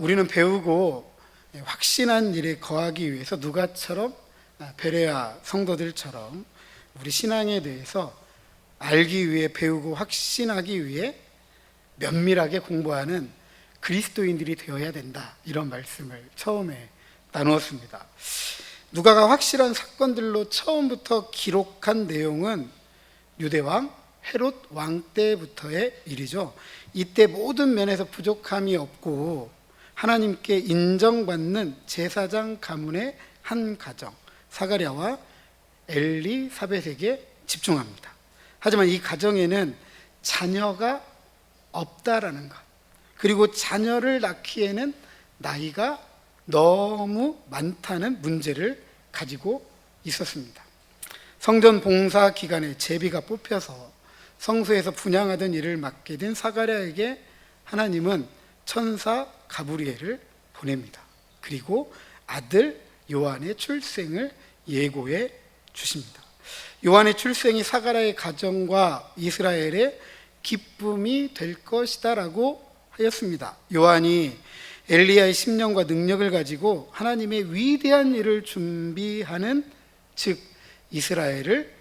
우리는 배우고 확신한 일에 거하기 위해서 누가처럼 베레아 성도들처럼 우리 신앙에 대해서 알기 위해 배우고 확신하기 위해 면밀하게 공부하는 그리스도인들이 되어야 된다, 이런 말씀을 처음에 나누었습니다. 누가가 확실한 사건들로 처음부터 기록한 내용은 유대왕 헤롯 왕 때부터의 일이죠. 이때 모든 면에서 부족함이 없고 하나님께 인정받는 제사장 가문의 한 가정 사가랴와 엘리사벳에게 집중합니다. 하지만 이 가정에는 자녀가 없다라는 것, 그리고 자녀를 낳기에는 나이가 너무 많다는 문제를 가지고 있었습니다. 성전 봉사 기간에 제비가 뽑혀서 성소에서 분향하던 일을 맡게 된 사가랴에게 하나님은 천사 가브리엘을 보냅니다. 그리고 아들 요한의 출생을 예고해 주십니다. 요한의 출생이 사가랴의 가정과 이스라엘의 기쁨이 될 것이다 라고 하였습니다. 요한이 엘리야의 심령과 능력을 가지고 하나님의 위대한 일을 준비하는, 즉 이스라엘을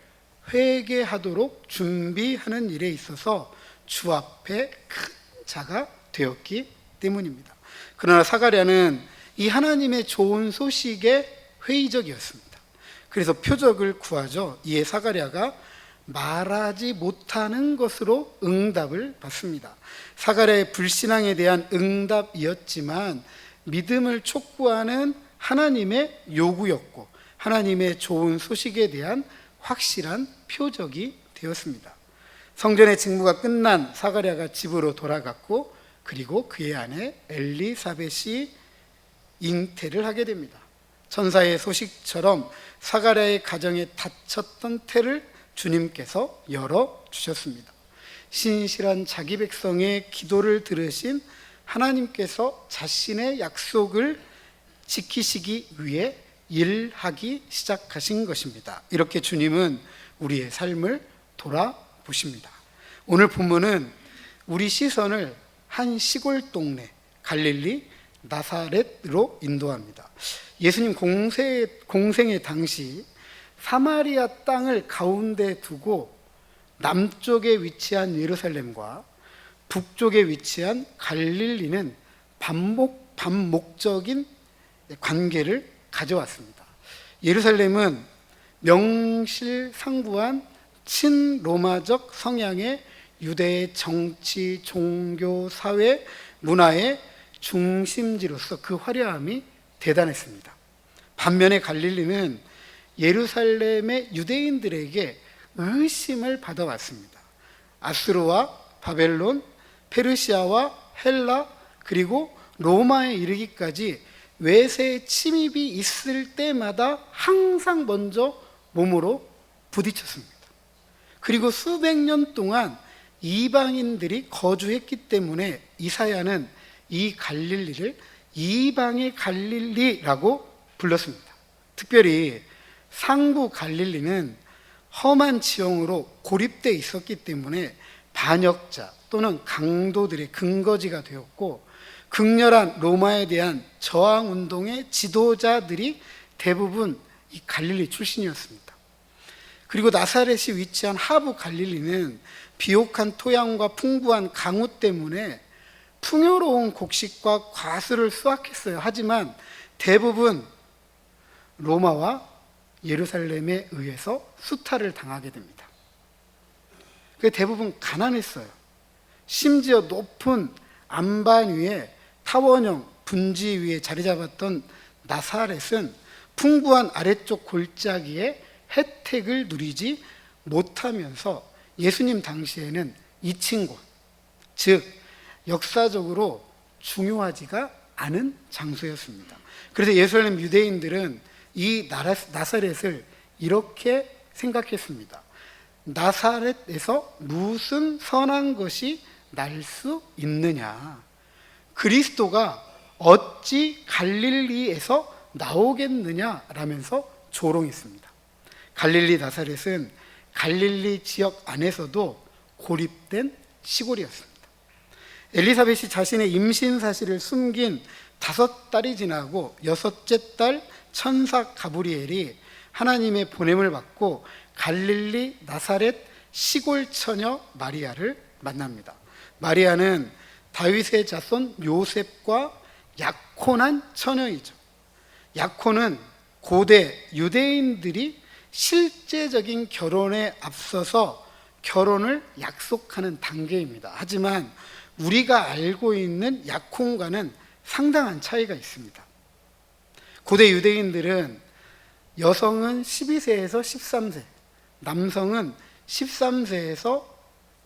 회개하도록 준비하는 일에 있어서 주 앞에 큰 자가 되었기 때문입니다. 그러나 사가랴는 이 하나님의 좋은 소식에 회의적이었습니다. 그래서 표적을 구하죠. 이에 사가랴가 말하지 못하는 것으로 응답을 받습니다. 사가랴의 불신앙에 대한 응답이었지만 믿음을 촉구하는 하나님의 요구였고 하나님의 좋은 소식에 대한 확실한 표적이 되었습니다. 성전의 직무가 끝난 사가랴가 집으로 돌아갔고 그리고 그의 아내 엘리사벳이 잉태를 하게 됩니다. 천사의 소식처럼 사가랴의 가정에 닫혔던 태를 주님께서 열어주셨습니다. 신실한 자기 백성의 기도를 들으신 하나님께서 자신의 약속을 지키시기 위해 일하기 시작하신 것입니다. 이렇게 주님은 우리의 삶을 돌아보십니다. 오늘 본문은 우리 시선을 한 시골 동네 갈릴리 나사렛으로 인도합니다. 예수님 공생의 당시 사마리아 땅을 가운데 두고 남쪽에 위치한 예루살렘과 북쪽에 위치한 갈릴리는 반목적인 관계를 가져왔습니다. 예루살렘은 명실상부한 친로마적 성향의 유대의 정치, 종교, 사회, 문화의 중심지로서 그 화려함이 대단했습니다. 반면에 갈릴리는 예루살렘의 유대인들에게 의심을 받아왔습니다. 아수르와 바벨론, 페르시아와 헬라, 그리고 로마에 이르기까지 외세의 침입이 있을 때마다 항상 먼저 몸으로 부딪혔습니다. 그리고 수백 년 동안 이방인들이 거주했기 때문에 이사야는 이 갈릴리를 이방의 갈릴리라고 불렀습니다. 특별히 상부 갈릴리는 험한 지형으로 고립되어 있었기 때문에 반역자 또는 강도들의 근거지가 되었고 극렬한 로마에 대한 저항운동의 지도자들이 대부분 이 갈릴리 출신이었습니다. 그리고 나사렛이 위치한 하부 갈릴리는 비옥한 토양과 풍부한 강우 때문에 풍요로운 곡식과 과수를 수확했어요. 하지만 대부분 로마와 예루살렘에 의해서 수탈을 당하게 됩니다. 대부분 가난했어요. 심지어 높은 안반 위에 타원형 분지 위에 자리 잡았던 나사렛은 풍부한 아래쪽 골짜기에 혜택을 누리지 못하면서 예수님 당시에는 잊힌 곳, 즉 역사적으로 중요하지가 않은 장소였습니다. 그래서 예루살렘 유대인들은 이 나사렛을 이렇게 생각했습니다. 나사렛에서 무슨 선한 것이 날 수 있느냐? 그리스도가 어찌 갈릴리에서 나오겠느냐라면서 조롱했습니다. 갈릴리 나사렛은 갈릴리 지역 안에서도 고립된 시골이었습니다. 엘리사벳이 자신의 임신 사실을 숨긴 5달이 지나고 6째 딸 천사 가브리엘이 하나님의 보냄을 받고 갈릴리 나사렛 시골 처녀 마리아를 만납니다. 마리아는 다윗의 자손 요셉과 약혼한 처녀이죠. 약혼은 고대 유대인들이 실제적인 결혼에 앞서서 결혼을 약속하는 단계입니다. 하지만 우리가 알고 있는 약혼과는 상당한 차이가 있습니다. 고대 유대인들은 여성은 12세에서 13세, 남성은 13세에서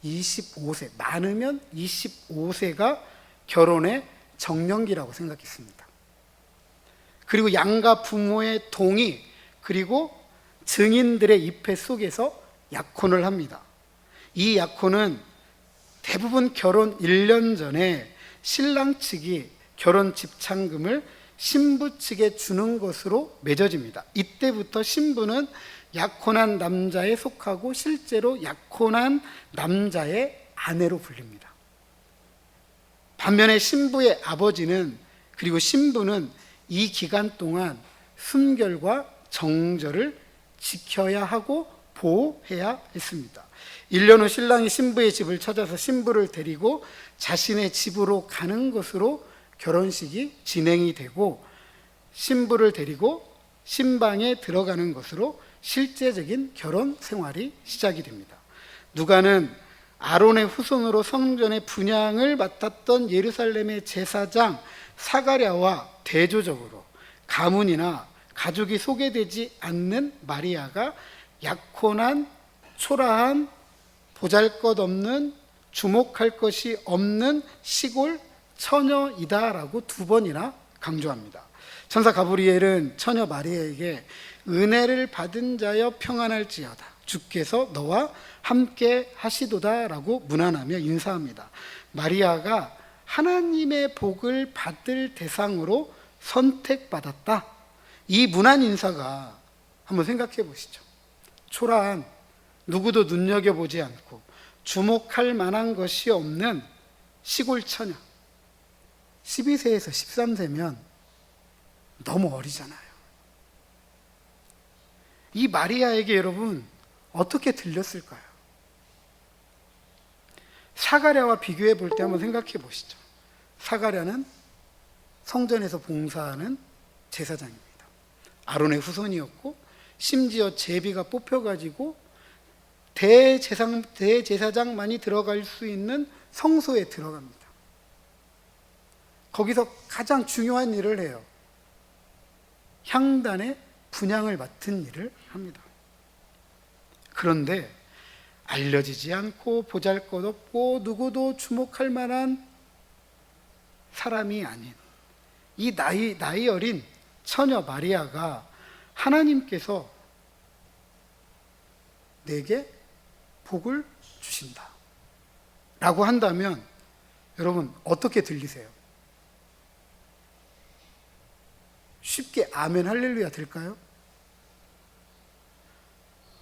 25세, 많으면 25세가 결혼의 정년기라고 생각했습니다. 그리고 양가 부모의 동의, 그리고 증인들의 입회 속에서 약혼을 합니다. 이 약혼은 대부분 결혼 1년 전에 신랑 측이 결혼 집창금을 신부 측에 주는 것으로 맺어집니다. 이때부터 신부는 약혼한 남자에 속하고 실제로 약혼한 남자의 아내로 불립니다. 반면에 신부의 아버지는, 그리고 신부는 이 기간 동안 순결과 정절을 지켜야 하고 보호해야 했습니다. 1년 후 신랑이 신부의 집을 찾아서 신부를 데리고 자신의 집으로 가는 것으로 결혼식이 진행이 되고, 신부를 데리고 신방에 들어가는 것으로 실제적인 결혼 생활이 시작이 됩니다. 누가는 아론의 후손으로 성전의 분향을 맡았던 예루살렘의 제사장 사가랴와 대조적으로 가문이나 가족이 소개되지 않는 마리아가 약혼한 초라한 보잘것없는 주목할 것이 없는 시골 처녀이다라고 2번이나 강조합니다. 천사 가브리엘은 처녀 마리아에게 은혜를 받은 자여 평안할지어다, 주께서 너와 함께 하시도다라고 문안하며 인사합니다. 마리아가 하나님의 복을 받을 대상으로 선택받았다. 이 문안 인사가, 한번 생각해 보시죠. 초라한, 누구도 눈여겨보지 않고 주목할 만한 것이 없는 시골 처녀, 12세에서 13세면 너무 어리잖아요. 이 마리아에게 여러분 어떻게 들렸을까요? 사가랴와 비교해 볼 때 한번 생각해 보시죠. 사가랴는 성전에서 봉사하는 제사장입니다. 아론의 후손이었고, 심지어 제비가 뽑혀가지고 대제사장만이 들어갈 수 있는 성소에 들어갑니다. 거기서 가장 중요한 일을 해요. 향단의 분향을 맡은 일을 합니다. 그런데 알려지지 않고 보잘것없고 누구도 주목할 만한 사람이 아닌 이 나이 어린 처녀 마리아가 하나님께서 내게 복을 주신다 라고 한다면 여러분 어떻게 들리세요? 쉽게 아멘 할렐루야 될까요?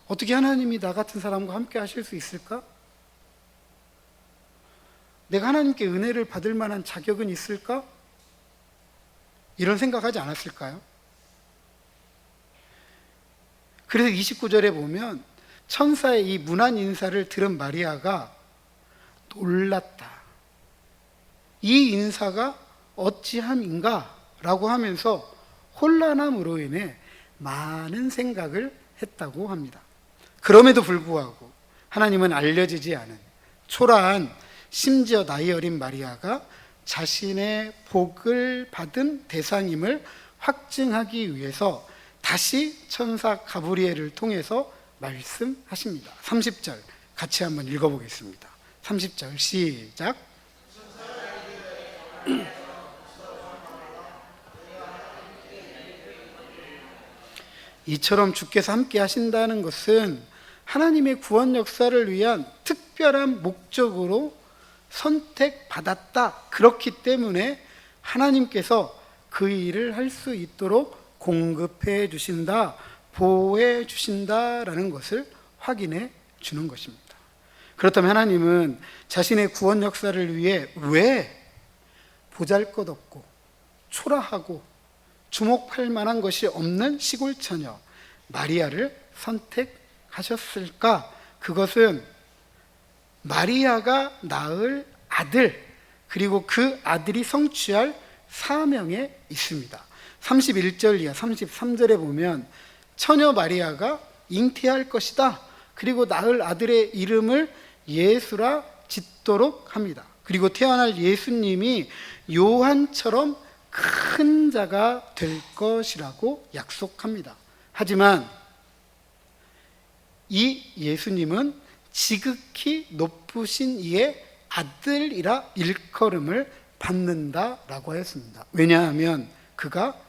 어떻게 하나님이 나 같은 사람과 함께 하실 수 있을까? 내가 하나님께 은혜를 받을 만한 자격은 있을까? 이런 생각하지 않았을까요? 그래서 29절에 보면 천사의 이 문안 인사를 들은 마리아가 놀랐다. 이 인사가 어찌함인가? 라고 하면서 혼란함으로 인해 많은 생각을 했다고 합니다. 그럼에도 불구하고 하나님은 알려지지 않은 초라한, 심지어 나이 어린 마리아가 자신의 복을 받은 대상임을 확증하기 위해서 다시 천사 가브리엘을 통해서 말씀하십니다. 30절 같이 한번 읽어보겠습니다. 30절 시작. 이처럼 주께서 함께 하신다는 것은 하나님의 구원 역사를 위한 특별한 목적으로 선택받았다. 그렇기 때문에 하나님께서 그 일을 할 수 있도록 공급해 주신다, 보호해 주신다라는 것을 확인해 주는 것입니다. 그렇다면 하나님은 자신의 구원 역사를 위해 왜 보잘것없고 초라하고 주목할 만한 것이 없는 시골 처녀 마리아를 선택하셨을까? 그것은 마리아가 낳을 아들, 그리고 그 아들이 성취할 사명에 있습니다. 31절 이하 33절에 보면 처녀 마리아가 잉태할 것이다, 그리고 낳을 아들의 이름을 예수라 짓도록 합니다. 그리고 태어날 예수님이 요한처럼 큰 자가 될 것이라고 약속합니다. 하지만 이 예수님은 지극히 높으신 이의 아들이라 일컬음을 받는다라고 하였습니다. 왜냐하면 그가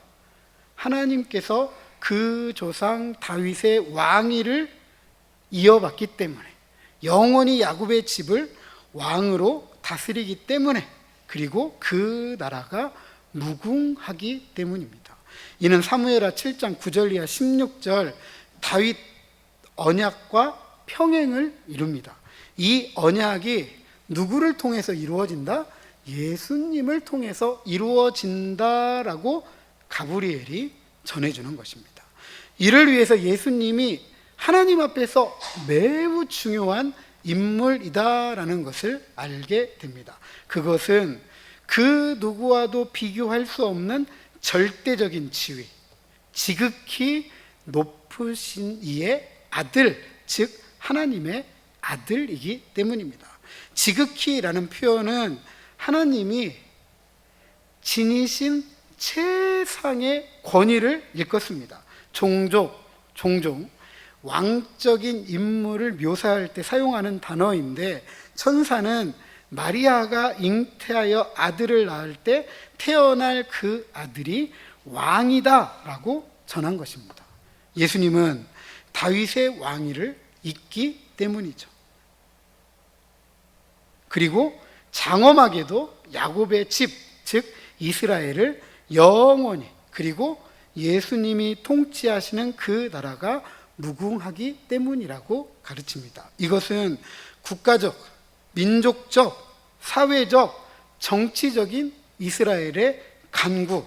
하나님께서 그 조상 다윗의 왕위를 이어받기 때문에, 영원히 야곱의 집을 왕으로 다스리기 때문에, 그리고 그 나라가 무궁하기 때문입니다. 이는 사무엘하 7장 9절 이하 16절 다윗 언약과 평행을 이룹니다. 이 언약이 누구를 통해서 이루어진다? 예수님을 통해서 이루어진다라고 가브리엘이 전해주는 것입니다. 이를 위해서 예수님이 하나님 앞에서 매우 중요한 인물이다라는 것을 알게 됩니다. 그것은 그 누구와도 비교할 수 없는 절대적인 지위, 지극히 높으신 이의 아들, 즉 하나님의 아들이기 때문입니다. 지극히라는 표현은 하나님이 지니신 최상의 권위를 일컫습니다. 종종 왕적인 인물을 묘사할 때 사용하는 단어인데, 천사는 마리아가 잉태하여 아들을 낳을 때 태어날 그 아들이 왕이다 라고 전한 것입니다. 예수님은 다윗의 왕위를 잇기 때문이죠. 그리고 장엄하게도 야곱의 집, 즉 이스라엘을 영원히, 그리고 예수님이 통치하시는 그 나라가 무궁하기 때문이라고 가르칩니다. 이것은 국가적, 민족적, 사회적, 정치적인 이스라엘의 간구,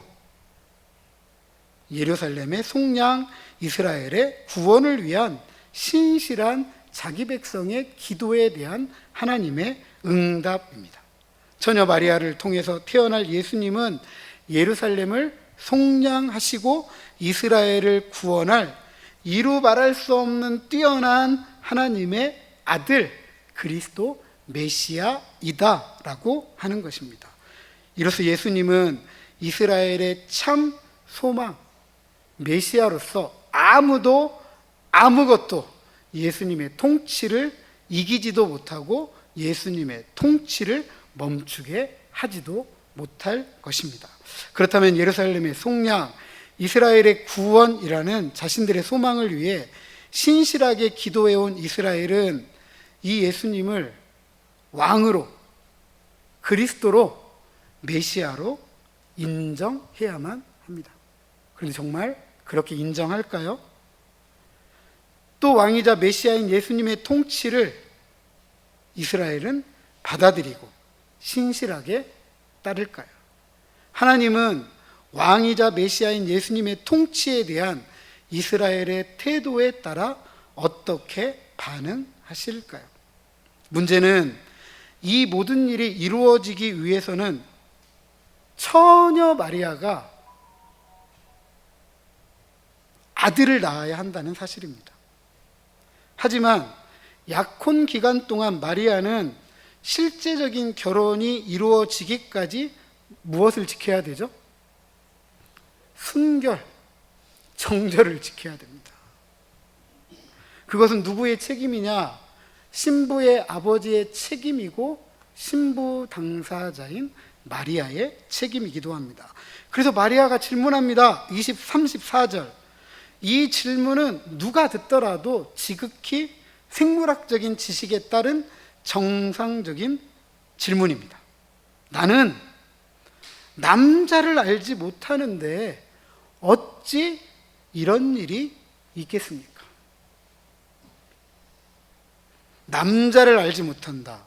예루살렘의 속량, 이스라엘의 구원을 위한 신실한 자기 백성의 기도에 대한 하나님의 응답입니다. 처녀 마리아를 통해서 태어날 예수님은 예루살렘을 속량하시고 이스라엘을 구원할 이루 말할 수 없는 뛰어난 하나님의 아들, 그리스도 메시아이다 라고 하는 것입니다. 이로써 예수님은 이스라엘의 참 소망, 메시아로서 아무것도 예수님의 통치를 이기지도 못하고 예수님의 통치를 멈추게 하지도 못할 것입니다. 그렇다면 예루살렘의 속량, 이스라엘의 구원이라는 자신들의 소망을 위해 신실하게 기도해온 이스라엘은 이 예수님을 왕으로, 그리스도로, 메시아로 인정해야만 합니다. 그런데 정말 그렇게 인정할까요? 또 왕이자 메시아인 예수님의 통치를 이스라엘은 받아들이고 신실하게 따를까요? 하나님은 왕이자 메시아인 예수님의 통치에 대한 이스라엘의 태도에 따라 어떻게 반응하실까요? 문제는 이 모든 일이 이루어지기 위해서는 처녀 마리아가 아들을 낳아야 한다는 사실입니다. 하지만 약혼 기간 동안 마리아는 실제적인 결혼이 이루어지기까지 무엇을 지켜야 되죠? 순결, 정절을 지켜야 됩니다. 그것은 누구의 책임이냐? 신부의 아버지의 책임이고 신부 당사자인 마리아의 책임이기도 합니다. 그래서 마리아가 질문합니다. 34절. 이 질문은 누가 듣더라도 지극히 생물학적인 지식에 따른 정상적인 질문입니다. 나는 남자를 알지 못하는데 어찌 이런 일이 있겠습니까? 남자를 알지 못한다.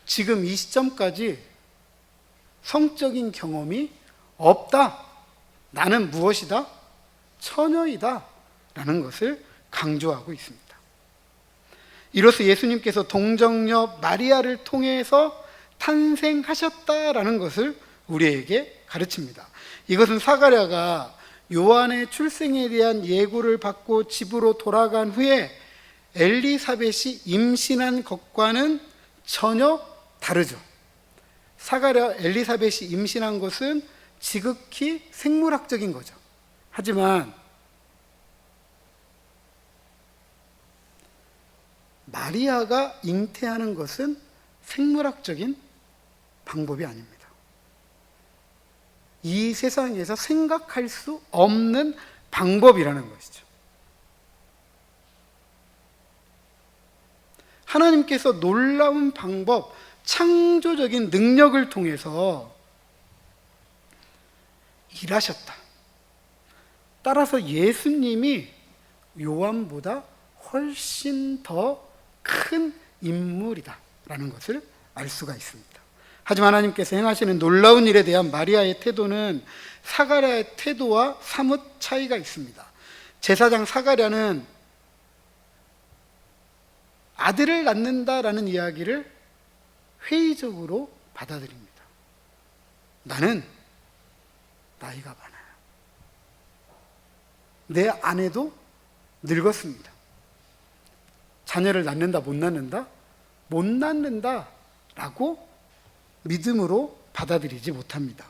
지금 이 시점까지 성적인 경험이 없다. 나는 무엇이다? 처녀이다. 라는 것을 강조하고 있습니다. 이로써 예수님께서 동정녀 마리아를 통해서 탄생하셨다라는 것을 우리에게 가르칩니다. 이것은 사가랴가 요한의 출생에 대한 예고를 받고 집으로 돌아간 후에 엘리사벳이 임신한 것과는 전혀 다르죠. 사가랴 엘리사벳이 임신한 것은 지극히 생물학적인 거죠. 하지만 마리아가 잉태하는 것은 생물학적인 방법이 아닙니다. 이 세상에서 생각할 수 없는 방법이라는 것이죠. 하나님께서 놀라운 방법, 창조적인 능력을 통해서 일하셨다. 따라서 예수님이 요한보다 훨씬 더 큰 인물이다 라는 것을 알 수가 있습니다. 하지만 하나님께서 행하시는 놀라운 일에 대한 마리아의 태도는 사가랴의 태도와 사뭇 차이가 있습니다. 제사장 사가랴는 아들을 낳는다라는 이야기를 회의적으로 받아들입니다. 나는 나이가 많아요. 내 아내도 늙었습니다. 자녀를 낳는다, 못 낳는다? 못 낳는다 라고 믿음으로 받아들이지 못합니다.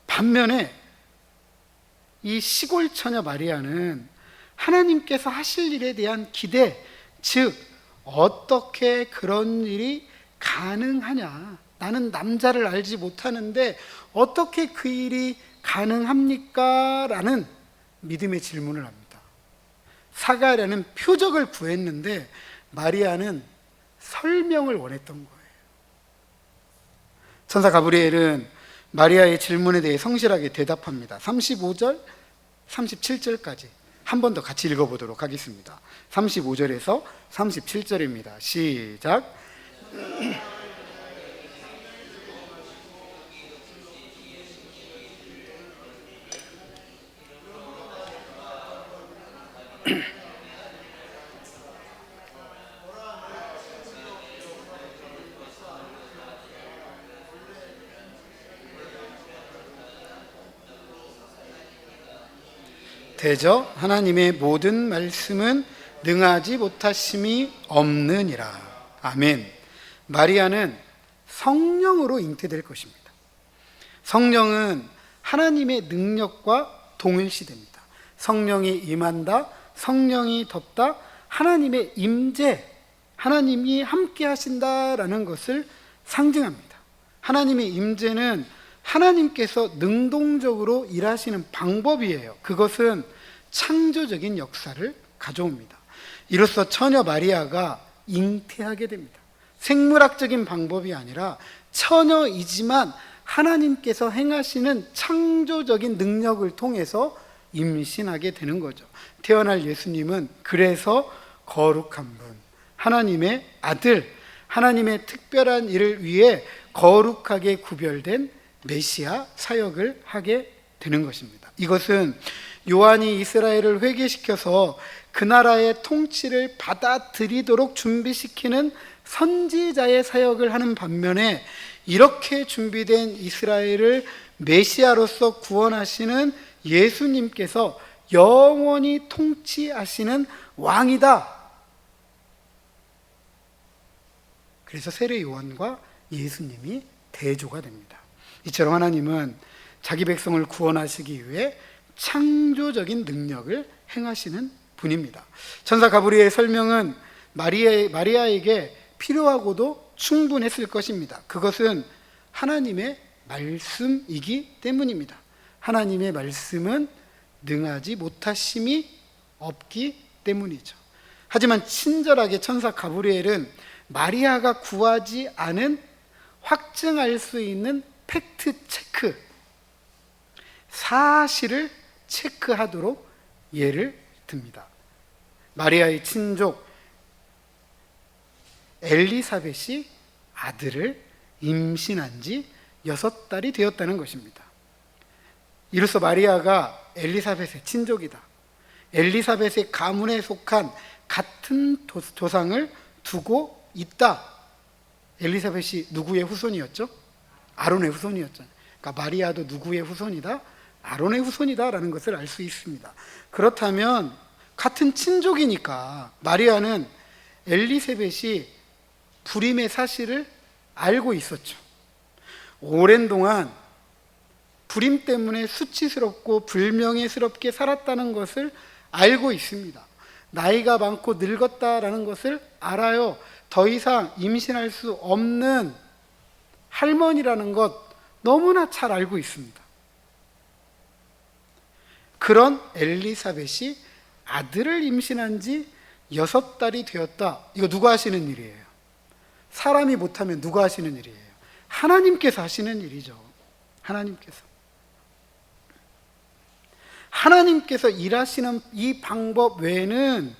반면에 이 시골 처녀 마리아는 하나님께서 하실 일에 대한 기대, 즉 어떻게 그런 일이 가능하냐? 나는 남자를 알지 못하는데 어떻게 그 일이 가능합니까? 라는 믿음의 질문을 합니다. 사가랴는 표적을 구했는데 마리아는 설명을 원했던 거예요. 천사 가브리엘은 마리아의 질문에 대해 성실하게 대답합니다. 35절, 37절까지 한 번 더 같이 읽어보도록 하겠습니다. 35절에서 37절입니다. 시작. 대저 하나님의 모든 말씀은 능하지 못하심이 없느니라. 아멘. 마리아는 성령으로 잉태될 것입니다. 성령은 하나님의 능력과 동일시됩니다. 성령이 임한다, 성령이 덮다, 하나님의 임재, 하나님이 함께 하신다라는 것을 상징합니다. 하나님의 임재는 하나님께서 능동적으로 일하시는 방법이에요. 그것은 창조적인 역사를 가져옵니다. 이로써 처녀 마리아가 잉태하게 됩니다. 생물학적인 방법이 아니라 처녀이지만 하나님께서 행하시는 창조적인 능력을 통해서 임신하게 되는 거죠. 태어날 예수님은 그래서 거룩한 분, 하나님의 아들, 하나님의 특별한 일을 위해 거룩하게 구별된 메시아 사역을 하게 되는 것입니다. 이것은 요한이 이스라엘을 회개시켜서 그 나라의 통치를 받아들이도록 준비시키는 선지자의 사역을 하는 반면에 이렇게 준비된 이스라엘을 메시아로서 구원하시는 예수님께서 영원히 통치하시는 왕이다. 그래서 세례 요한과 예수님이 대조가 됩니다. 이처럼 하나님은 자기 백성을 구원하시기 위해 창조적인 능력을 행하시는 분입니다. 천사 가브리엘의 설명은 마리아에게 필요하고도 충분했을 것입니다. 그것은 하나님의 말씀이기 때문입니다. 하나님의 말씀은 능하지 못하심이 없기 때문이죠. 하지만 친절하게 천사 가브리엘은 마리아가 구하지 않은 확증할 수 있는 팩트 체크, 사실을 체크하도록 예를 듭니다. 마리아의 친족 엘리사벳이 아들을 임신한 지 6달이 되었다는 것입니다. 이로써 마리아가 엘리사벳의 친족이다, 엘리사벳의 가문에 속한 같은 조상을 두고 있다. 엘리사벳이 누구의 후손이었죠? 아론의 후손이었죠. 그러니까 마리아도 누구의 후손이다? 아론의 후손이다라는 것을 알 수 있습니다. 그렇다면 같은 친족이니까 마리아는 엘리사벳이 불임의 사실을 알고 있었죠. 오랜 동안 불임 때문에 수치스럽고 불명예스럽게 살았다는 것을 알고 있습니다. 나이가 많고 늙었다라는 것을 알아요. 더 이상 임신할 수 없는 할머니라는 것 너무나 잘 알고 있습니다. 그런 엘리사벳이 아들을 임신한 지 6달이 되었다. 이거 누가 하시는 일이에요? 사람이 못하면 누가 하시는 일이에요? 하나님께서 하시는 일이죠. 하나님께서 일하시는 이 방법 외에는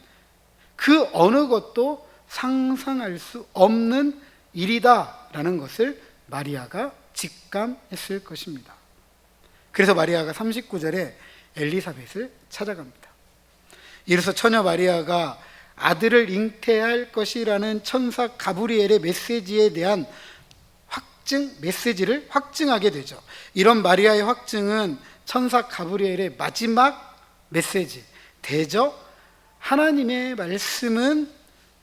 그 어느 것도 상상할 수 없는 일이다라는 것을 마리아가 직감했을 것입니다. 그래서 마리아가 39절에 엘리사벳을 찾아갑니다. 이로써 처녀 마리아가 아들을 잉태할 것이라는 천사 가브리엘의 메시지에 대한 메시지를 확증하게 되죠. 이런 마리아의 확증은 천사 가브리엘의 마지막 메시지, 대저 하나님의 말씀은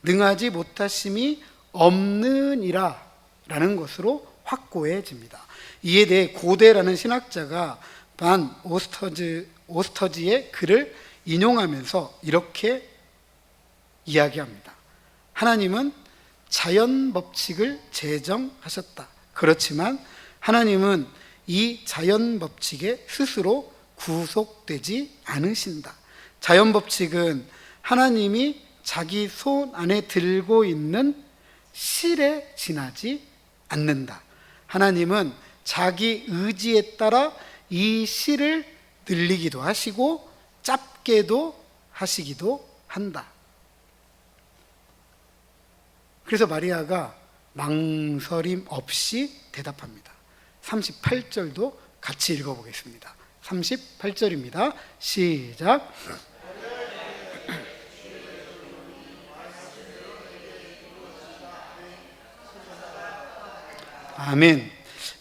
능하지 못하심이 없느니라 라는 것으로 확고해집니다. 이에 대해 고대라는 신학자가 반 오스터지의 글을 인용하면서 이렇게 이야기합니다. 하나님은 자연 법칙을 제정하셨다. 그렇지만 하나님은 이 자연 법칙에 스스로 구속되지 않으신다. 자연 법칙은 하나님이 자기 손 안에 들고 있는 실에 지나지 않는다. 하나님은 자기 의지에 따라 이 실을 늘리기도 하시고 짧게도 하시기도 한다. 그래서 마리아가 망설임 없이 대답합니다. 38절도 같이 읽어보겠습니다. 38절입니다. 시작. 아멘.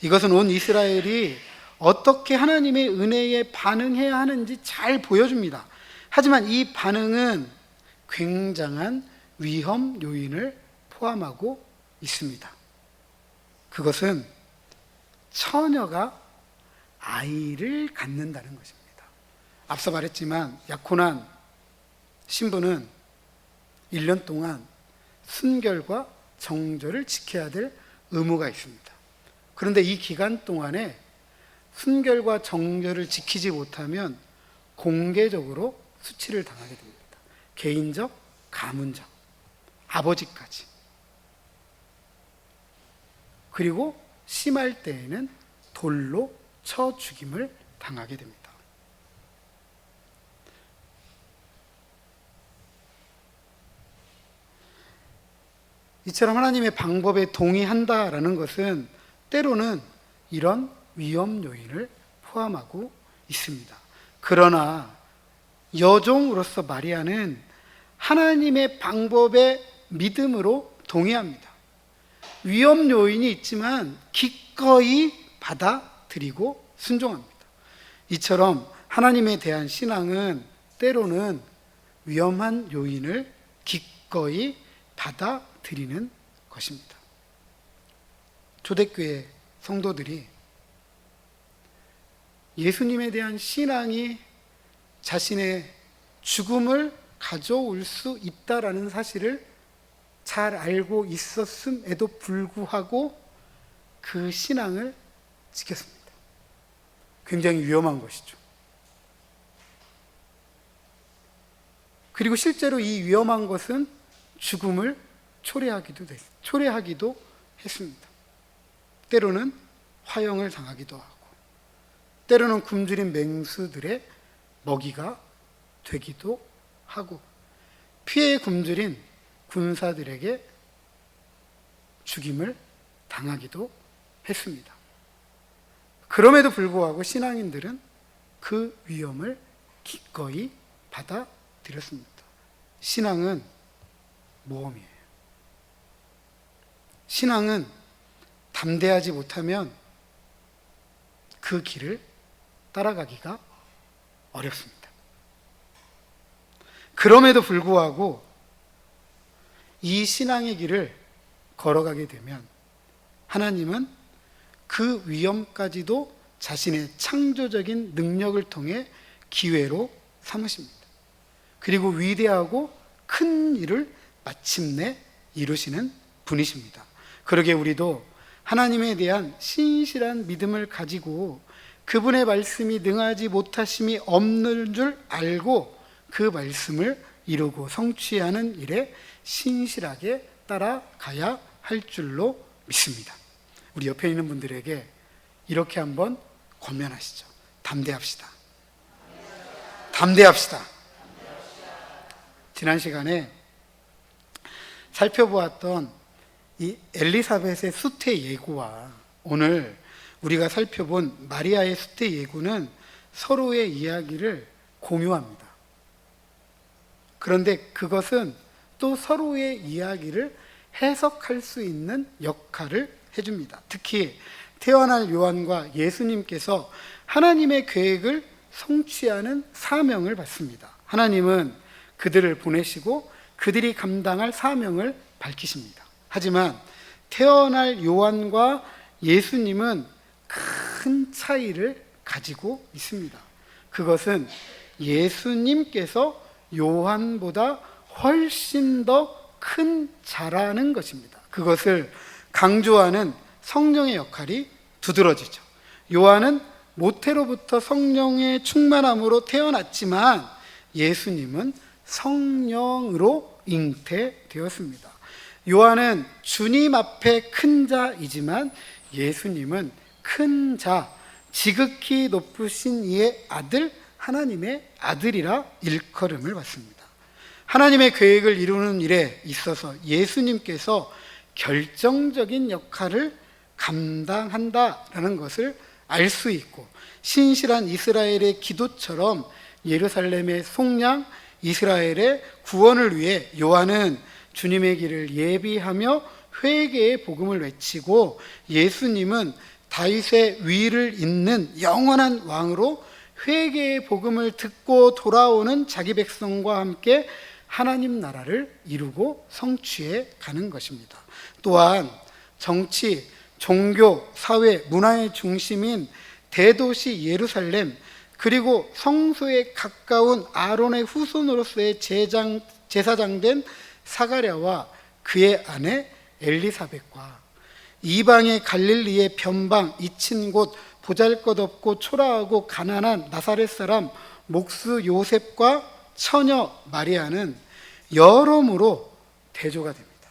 이것은 온 이스라엘이 어떻게 하나님의 은혜에 반응해야 하는지 잘 보여줍니다. 하지만 이 반응은 굉장한 위험 요인을 포함하고 있습니다. 그것은 처녀가 아이를 갖는다는 것입니다. 앞서 말했지만 약혼한 신부는 1년 동안 순결과 정절을 지켜야 될 의무가 있습니다. 그런데 이 기간 동안에 순결과 정절을 지키지 못하면 공개적으로 수치를 당하게 됩니다. 개인적, 가문적, 아버지까지. 그리고 심할 때에는 돌로 쳐 죽임을 당하게 됩니다. 이처럼 하나님의 방법에 동의한다라는 것은 때로는 이런 위험 요인을 포함하고 있습니다. 그러나 여종으로서 마리아는 하나님의 방법에 믿음으로 동의합니다. 위험 요인이 있지만 기꺼이 받아들이고 순종합니다. 이처럼 하나님에 대한 신앙은 때로는 위험한 요인을 기꺼이 받아들이는 것입니다. 초대교회 성도들이 예수님에 대한 신앙이 자신의 죽음을 가져올 수 있다라는 사실을 잘 알고 있었음에도 불구하고 그 신앙을 지켰습니다. 굉장히 위험한 것이죠. 그리고 실제로 이 위험한 것은 죽음을 초래하기도 했습니다. 때로는 화형을 당하기도 하고, 때로는 굶주린 맹수들의 먹이가 되기도 하고 피에 굶주린 군사들에게 죽임을 당하기도 했습니다. 그럼에도 불구하고 신앙인들은 그 위험을 기꺼이 받아들였습니다. 신앙은 모험이에요. 신앙은 담대하지 못하면 그 길을 따라가기가 어렵습니다. 그럼에도 불구하고 이 신앙의 길을 걸어가게 되면 하나님은 그 위험까지도 자신의 창조적인 능력을 통해 기회로 삼으십니다. 그리고 위대하고 큰 일을 마침내 이루시는 분이십니다. 그러게 우리도 하나님에 대한 신실한 믿음을 가지고 그분의 말씀이 능하지 못하심이 없는 줄 알고 그 말씀을 이루고 성취하는 일에 신실하게 따라가야 할 줄로 믿습니다. 우리 옆에 있는 분들에게 이렇게 한번 권면하시죠. 담대합시다. 담대합시다. 지난 시간에 살펴보았던 이 엘리사벳의 수태 예고와 오늘 우리가 살펴본 마리아의 수태 예고는 서로의 이야기를 공유합니다. 그런데 그것은 또 서로의 이야기를 해석할 수 있는 역할을 해줍니다. 특히 태어날 요한과 예수님께서 하나님의 계획을 성취하는 사명을 받습니다. 하나님은 그들을 보내시고 그들이 감당할 사명을 밝히십니다. 하지만 태어날 요한과 예수님은 큰 차이를 가지고 있습니다. 그것은 예수님께서 요한보다 훨씬 더 큰 자라는 것입니다. 그것을 강조하는 성령의 역할이 두드러지죠. 요한은 모태로부터 성령의 충만함으로 태어났지만 예수님은 성령으로 잉태되었습니다. 요한은 주님 앞에 큰 자이지만 예수님은 큰 자, 지극히 높으신 이의 아들, 하나님의 아들이라 일컬음을 받습니다. 하나님의 계획을 이루는 일에 있어서 예수님께서 결정적인 역할을 감당한다라는 것을 알 수 있고 신실한 이스라엘의 기도처럼 예루살렘의 속량, 이스라엘의 구원을 위해 요한은 주님의 길을 예비하며 회개의 복음을 외치고 예수님은 다윗의 위를 잇는 영원한 왕으로 회개의 복음을 듣고 돌아오는 자기 백성과 함께 하나님 나라를 이루고 성취해 가는 것입니다. 또한 정치, 종교, 사회, 문화의 중심인 대도시 예루살렘, 그리고 성소에 가까운 아론의 후손으로서의 제사장된 사가랴와 그의 아내 엘리사벳과 이방의 갈릴리의 변방, 잊힌 곳, 보잘것없고 초라하고 가난한 나사렛 사람 목수 요셉과 처녀 마리아는 여러모로 대조가 됩니다.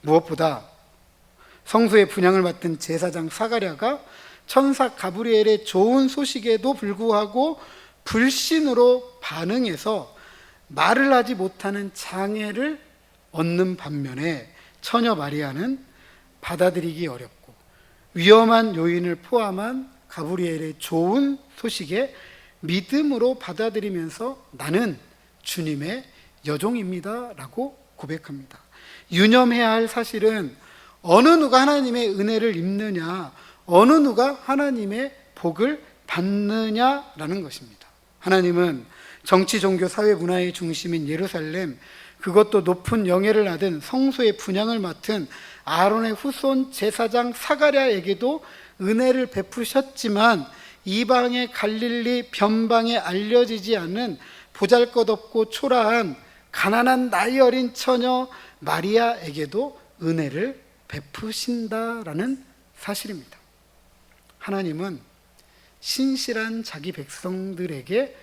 무엇보다 성소의 분향을 맡은 제사장 사가랴가 천사 가브리엘의 좋은 소식에도 불구하고 불신으로 반응해서 말을 하지 못하는 장애를 얻는 반면에 처녀 마리아는 받아들이기 어렵고 위험한 요인을 포함한 가브리엘의 좋은 소식에 믿음으로 받아들이면서 나는 주님의 여종입니다 라고 고백합니다. 유념해야 할 사실은 어느 누가 하나님의 은혜를 입느냐, 어느 누가 하나님의 복을 받느냐라는 것입니다. 하나님은 정치, 종교, 사회, 문화의 중심인 예루살렘, 그것도 높은 영예를 받은 성소의 분향을 맡은 아론의 후손 제사장 사가랴에게도 은혜를 베푸셨지만 이방의 갈릴리 변방에 알려지지 않는 보잘것없고 초라한 가난한 나이 어린 처녀 마리아에게도 은혜를 베푸신다라는 사실입니다. 하나님은 신실한 자기 백성들에게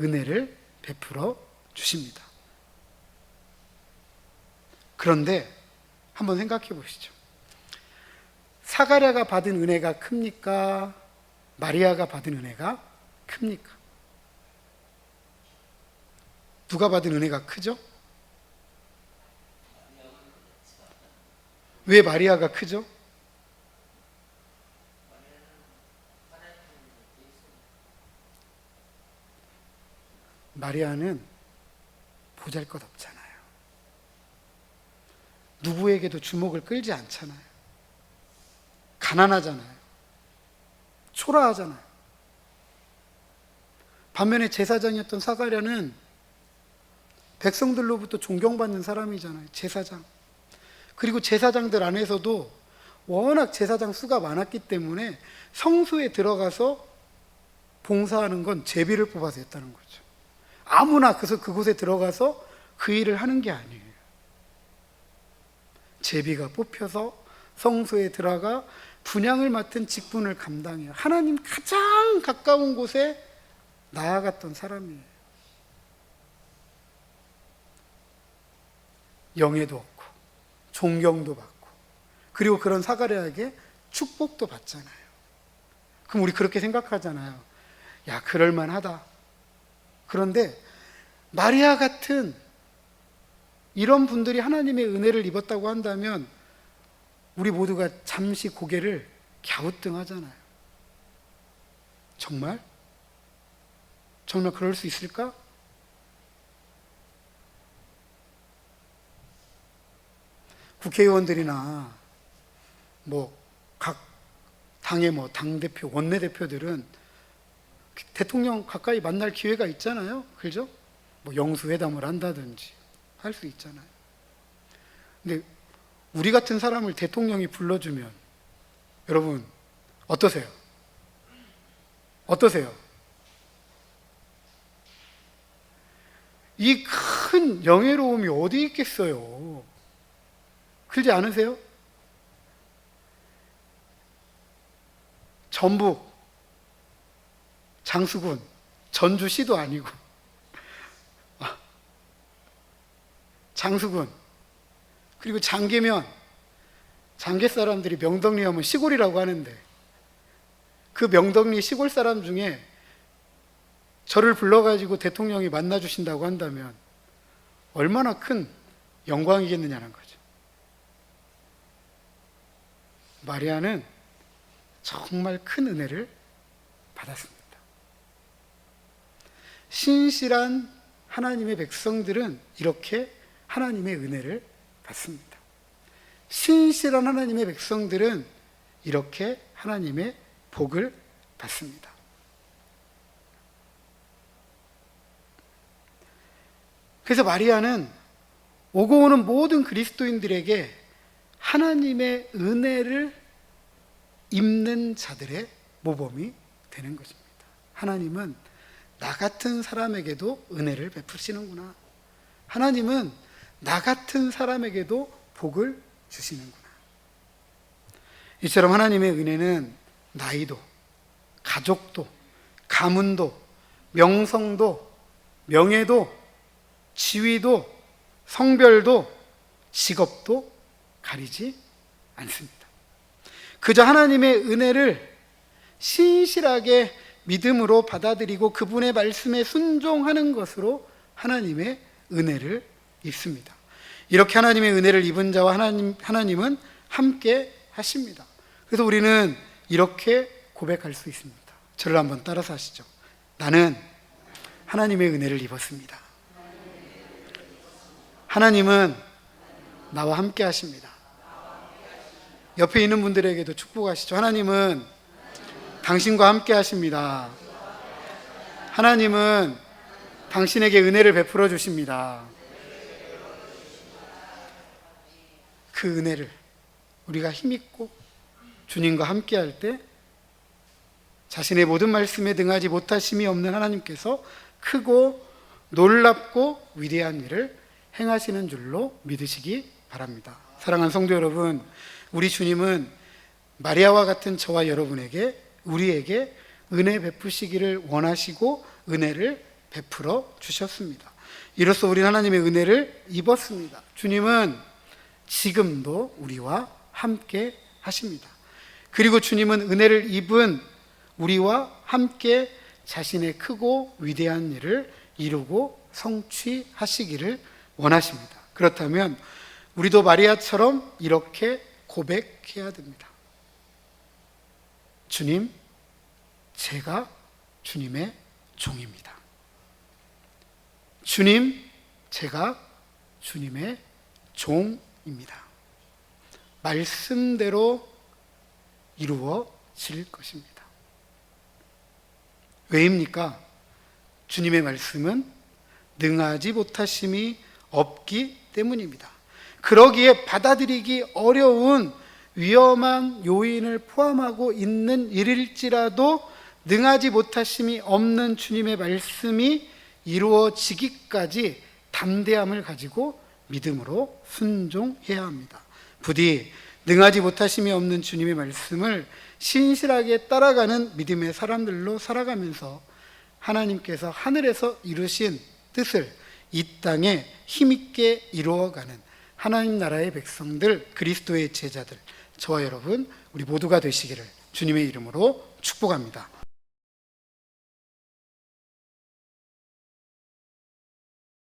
은혜를 베풀어 주십니다. 그런데 한번 생각해 보시죠. 사가랴가 받은 은혜가 큽니까? 마리아가 받은 은혜가 큽니까? 누가 받은 은혜가 크죠? 왜 마리아가 크죠? 마리아는 보잘것없잖아요. 누구에게도 주목을 끌지 않잖아요. 가난하잖아요. 초라하잖아요. 반면에 제사장이었던 사가랴는 백성들로부터 존경받는 사람이잖아요. 제사장. 그리고 제사장들 안에서도 워낙 제사장 수가 많았기 때문에 성소에 들어가서 봉사하는 건 제비를 뽑아서 했다는 거죠. 아무나 그곳에 들어가서 그 일을 하는 게 아니에요. 제비가 뽑혀서 성소에 들어가 분향을 맡은 직분을 감당해요. 하나님 가장 가까운 곳에 나아갔던 사람이에요. 영예도 얻고 존경도 받고 그리고 그런 사가랴에게 축복도 받잖아요. 그럼 우리 그렇게 생각하잖아요. 야, 그럴만하다. 그런데 마리아 같은 이런 분들이 하나님의 은혜를 입었다고 한다면 우리 모두가 잠시 고개를 갸우뚱하잖아요. 정말? 정말 그럴 수 있을까? 국회의원들이나 각 당의 당대표, 원내대표들은 대통령 가까이 만날 기회가 있잖아요. 그죠? 영수회담을 한다든지 할 수 있잖아요. 근데 우리 같은 사람을 대통령이 불러주면 여러분 어떠세요? 어떠세요? 이 큰 영예로움이 어디 있겠어요? 그러지 않으세요? 전북 장수군 전주시도 아니고 장수군 그리고 장계면 장계 사람들이 명덕리 하면 시골이라고 하는데 그 명덕리 시골 사람 중에 저를 불러가지고 대통령이 만나주신다고 한다면 얼마나 큰 영광이겠느냐는 거죠. 마리아는 정말 큰 은혜를 받았습니다. 신실한 하나님의 백성들은 이렇게 하나님의 은혜를 받습니다. 신실한 하나님의 백성들은 이렇게 하나님의 복을 받습니다. 그래서 마리아는 오고 오는 모든 그리스도인들에게 하나님의 은혜를 입는 자들의 모범이 되는 것입니다. 하나님은 나 같은 사람에게도 은혜를 베푸시는구나. 하나님은 나 같은 사람에게도 복을 주시는구나. 이처럼 하나님의 은혜는 나이도, 가족도, 가문도, 명성도, 명예도, 지위도, 성별도, 직업도 가리지 않습니다. 그저 하나님의 은혜를 신실하게 믿음으로 받아들이고 그분의 말씀에 순종하는 것으로 하나님의 은혜를 입습니다. 이렇게 하나님의 은혜를 입은 자와 하나님은 함께 하십니다. 그래서 우리는 이렇게 고백할 수 있습니다. 저를 한번 따라서 하시죠. 나는 하나님의 은혜를 입었습니다. 하나님은 나와 함께 하십니다. 옆에 있는 분들에게도 축복하시죠. 하나님은 당신과 함께 하십니다. 하나님은 당신에게 은혜를 베풀어 주십니다. 그 은혜를 우리가 힘있고 주님과 함께 할 때 자신의 모든 말씀에 등하지 못하심이 없는 하나님께서 크고 놀랍고 위대한 일을 행하시는 줄로 믿으시기 바랍니다. 사랑하는 성도 여러분, 우리 주님은 마리아와 같은 저와 여러분에게 우리에게 은혜 베푸시기를 원하시고 은혜를 베풀어 주셨습니다. 이로써 우리는 하나님의 은혜를 입었습니다. 주님은 지금도 우리와 함께 하십니다. 그리고 주님은 은혜를 입은 우리와 함께 자신의 크고 위대한 일을 이루고 성취하시기를 원하십니다. 그렇다면 우리도 마리아처럼 이렇게 고백해야 됩니다. 주님, 제가 주님의 종입니다. 주님, 제가 주님의 종입니다. 말씀대로 이루어질 것입니다. 왜입니까? 주님의 말씀은 능하지 못하심이 없기 때문입니다. 그러기에 받아들이기 어려운 위험한 요인을 포함하고 있는 일일지라도 능하지 못하심이 없는 주님의 말씀이 이루어지기까지 담대함을 가지고 믿음으로 순종해야 합니다. 부디 능하지 못하심이 없는 주님의 말씀을 신실하게 따라가는 믿음의 사람들로 살아가면서 하나님께서 하늘에서 이루신 뜻을 이 땅에 힘있게 이루어가는 하나님 나라의 백성들, 그리스도의 제자들, 저와 여러분 우리 모두가 되시기를 주님의 이름으로 축복합니다.